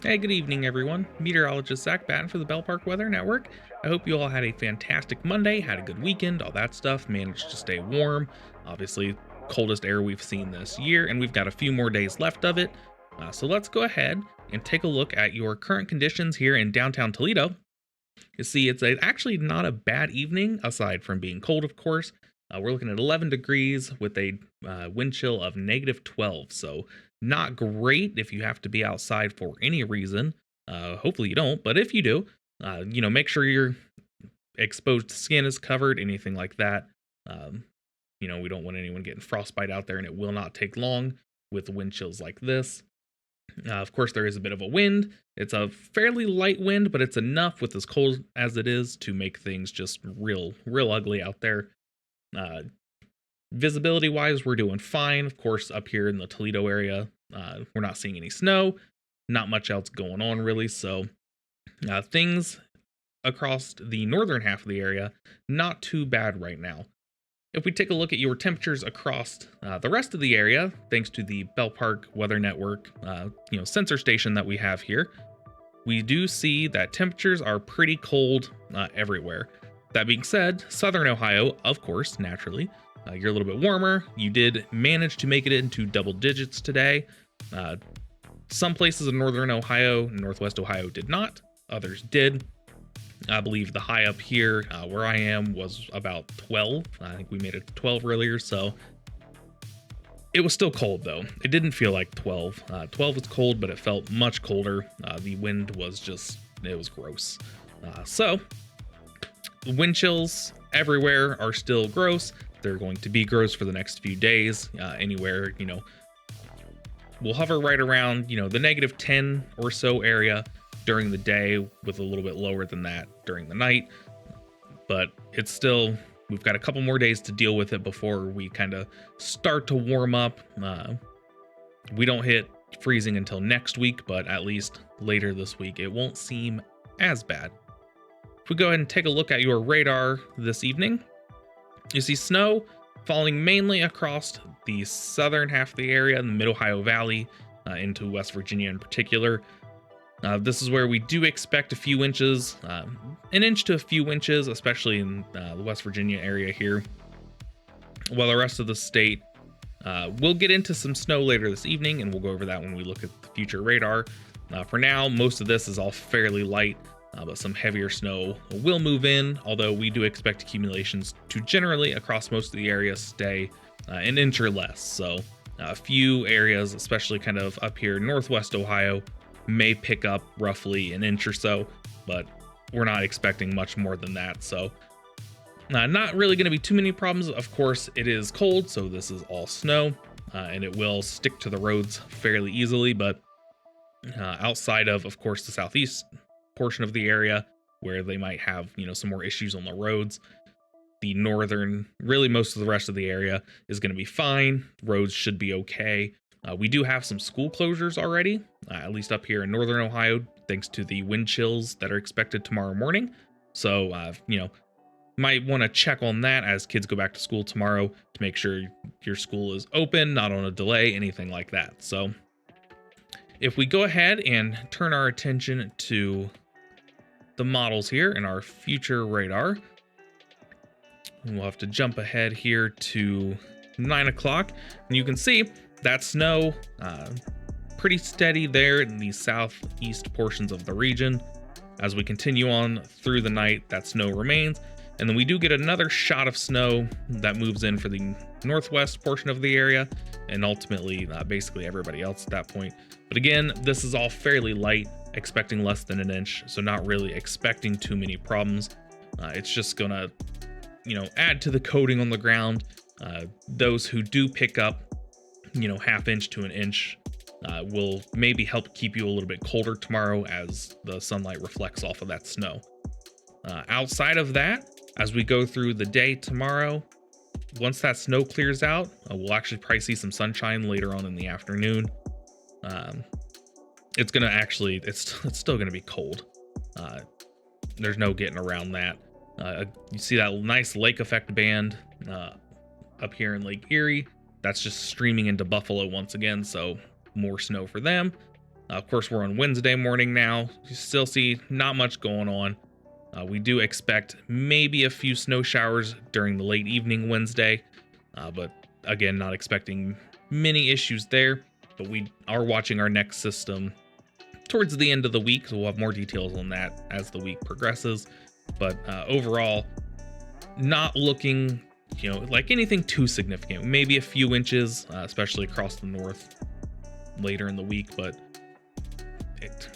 Hey, good evening, everyone. Meteorologist Zach Batten for the Bell Park Weather Network. I hope you all had a fantastic Monday, had a good weekend, all that stuff, managed to stay warm. Obviously, coldest air we've seen this year, and we've got a few more days left of it. So let's go ahead and take a look at your current conditions here in downtown Toledo. You see, actually not a bad evening, aside from being cold, of course. We're looking at 11 degrees with a wind chill of -12. So, not great if you have to be outside for any reason. Hopefully, you don't. But if you do, make sure your exposed skin is covered, anything like that. Um, we don't want anyone getting frostbite out there, and it will not take long with wind chills like this. Of course, there is a bit of a wind. It's a fairly light wind, but it's enough with as cold as it is to make things just real ugly out there. Uh, Visibility wise, we're doing fine. Of course, up here in the Toledo area, we're not seeing any snow, not much else going on really. So, things across the northern half of the area, not too bad right now. If we take a look at your temperatures across the rest of the area, thanks to the Bell Park Weather Network, sensor station that we have here, we do see that temperatures are pretty cold everywhere. That being said, southern Ohio, of course, naturally, you're a little bit warmer. You did manage to make it into double digits today. Some places in northern Ohio and northwest Ohio did not. Others did. I believe the high up here where I am was about 12. I think we made it 12 earlier, so it was still cold though. It didn't feel like 12. 12 was cold, but it felt much colder. The wind was it was gross. So wind chills everywhere are still gross. They're going to be gross for the next few days. Anywhere, we'll hover right around, the -10 or so area during the day, with a little bit lower than that during the night. But it's still, we've got a couple more days to deal with it before we kind of start to warm up. We don't hit freezing until next week, but at least later this week, it won't seem as bad. If we go ahead and take a look at your radar this evening, you see snow falling mainly across the southern half of the area, in the Mid-Ohio Valley, into West Virginia in particular. This is where we do expect a few inches, an inch to a few inches, especially in the West Virginia area here. While the rest of the state will get into some snow later this evening, and we'll go over that when we look at the future radar. For now, most of this is all fairly light, but some heavier snow will move in, although we do expect accumulations to generally, across most of the area, stay an inch or less. So a few areas, especially kind of up here northwest Ohio, may pick up roughly an inch or so, but we're not expecting much more than that. So not really going to be too many problems. Of course, it is cold, so this is all snow, and it will stick to the roads fairly easily. But outside of course, the southeast portion of the area, where they might have, some more issues on the roads, the northern, really most of the rest of the area is going to be fine. Roads should be okay. We do have some school closures already, at least up here in northern Ohio, thanks to the wind chills that are expected tomorrow morning. So, might want to check on that as kids go back to school tomorrow to make sure your school is open, not on a delay, anything like that. So, if we go ahead and turn our attention to the models here in our future radar, we'll have to jump ahead here to 9 o'clock, and you can see that snow pretty steady there in the southeast portions of the region. As we continue on through the night, that snow remains, and then we do get another shot of snow that moves in for the northwest portion of the area, and ultimately basically everybody else at that point. But again, this is all fairly light, expecting less than an inch, so not really expecting too many problems. It's just gonna add to the coating on the ground. Those who do pick up half inch to an inch will maybe help keep you a little bit colder tomorrow as the sunlight reflects off of that snow. Outside of that, as we go through the day tomorrow, once that snow clears out, we'll actually probably see some sunshine later on in the afternoon. It's still gonna be cold. There's no getting around that. You see that nice lake effect band up here in Lake Erie. That's just streaming into Buffalo once again, so more snow for them. Of course, we're on Wednesday morning now. You still see not much going on. We do expect maybe a few snow showers during the late evening Wednesday, but again, not expecting many issues there. But we are watching our next system towards the end of the week, so we'll have more details on that as the week progresses. But overall, not looking, like anything too significant. Maybe a few inches, especially across the north later in the week, but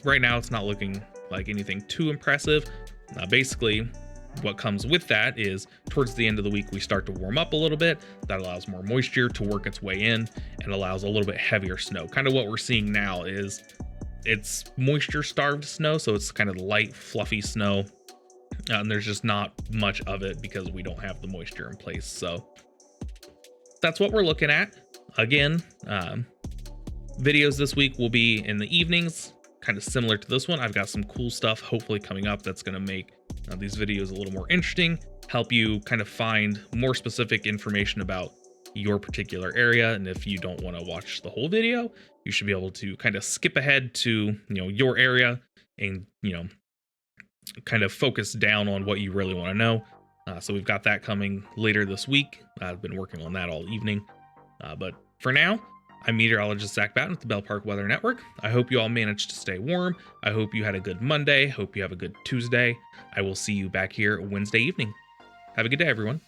right now it's not looking like anything too impressive. Basically, what comes with that is towards the end of the week, we start to warm up a little bit. That allows more moisture to work its way in and allows a little bit heavier snow. Kind of what we're seeing now is it's moisture starved snow. So it's kind of light, fluffy snow. And there's just not much of it because we don't have the moisture in place. So that's what we're looking at. Again, videos this week will be in the evenings, kind of similar to this one. I've got some cool stuff hopefully coming up that's going to make these videos a little more interesting, help you kind of find more specific information about your particular area. And if you don't want to watch the whole video, you should be able to kind of skip ahead to, your area and, kind of focus down on what you really want to know. So we've got that coming later this week. I've been working on that all evening. But for now, I'm meteorologist Zach Batten with the Bell Park Weather Network. I hope you all managed to stay warm. I hope you had a good Monday. Hope you have a good Tuesday. I will see you back here Wednesday evening. Have a good day, everyone.